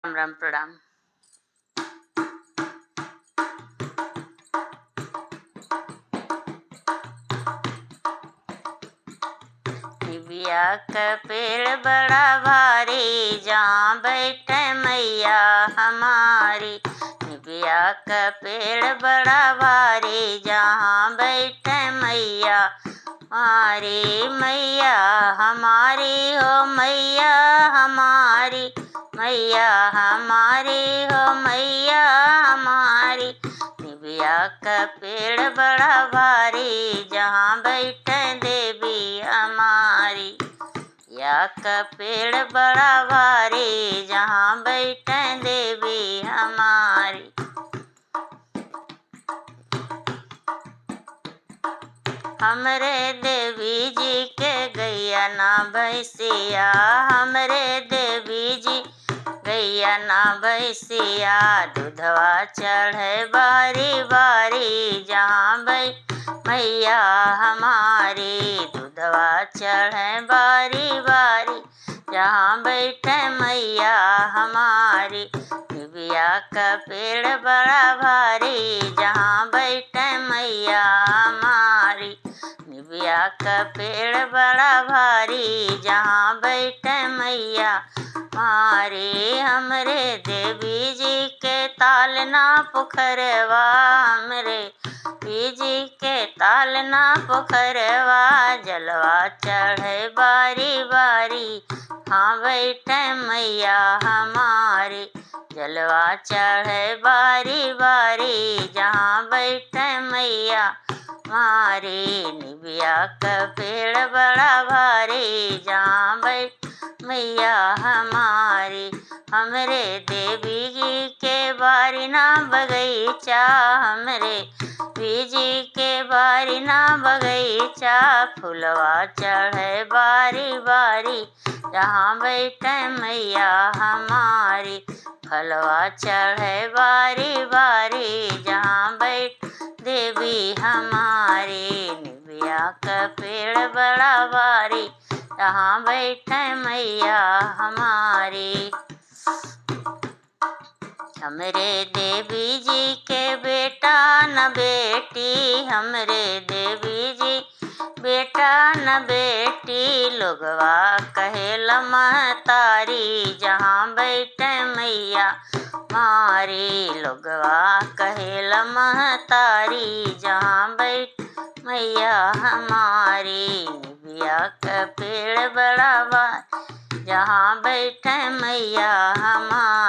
राम राम प्रणाम। निबिया का पेड़ बड़ा भारी, जहाँ बैठे मैया हमारी। निबिया का पेड़ बड़ा भारी, जहाँ बैठे मैया हमारी। मैया हमारी हो मैया हमारी, मैया हमारी हो मैया हमारी। निबिया का पेड़ बड़ा भारी, जहाँ बैठे देवी हमारी। या का पेड़ बड़ा भारी, जहाँ बैठे देवी हमारी। हमरे देवी जी के गैया ना भैंसिया, हमरे देवी जी गैया ना भैंसिया। दूधवा चढ़े बारी बारी, जहाँ मैया हमारी। दूधवा चढ़े बारी बारी, जहाँ बैठे मैया हमारी। निबिया का पेड़ बड़ा भारी, जहाँ बैठे मैया हमारी। निबिया का पेड़ बड़ा भारी, जहाँ बैठे मैया हमारी। हमरे देवी जी के तालना पोखरवा, हमरे जी के तालना पोखरवा। जलवा चढ़े बारी बारी, हाँ बैठे मैया हमारी। जलवा चढ़े बारी बारी, जहाँ बैठे मैया हमारी। निबिया का पेड़ बड़ा भारी, जहाँ बैठ मैया हमारी। हमरे देवी जी के बारी ना बगीचा, हमरे जी के बारी ना बगीचा। फुलवा चढ़े बारी बारी, जहाँ बैठे मैया हमारी। फलवा चढ़े बारी बारी, जहाँ बैठ देवी हमारी। निबिया का पेड़ बड़ा भारी, जहाँ बैठे मैया हमारी। हमरे देवी जी के बेटा न बेटी, हमरे देवी जी बेटा न बेटी। लोगवा कहेला महतारी, जहाँ बैठे मैया हमारी। लोगवा कहेला महतारी, जहाँ बैठ मैया हमारी। निबिया का पेड़ बड़ा भारी, जहाँ बैठे मैया हमारी।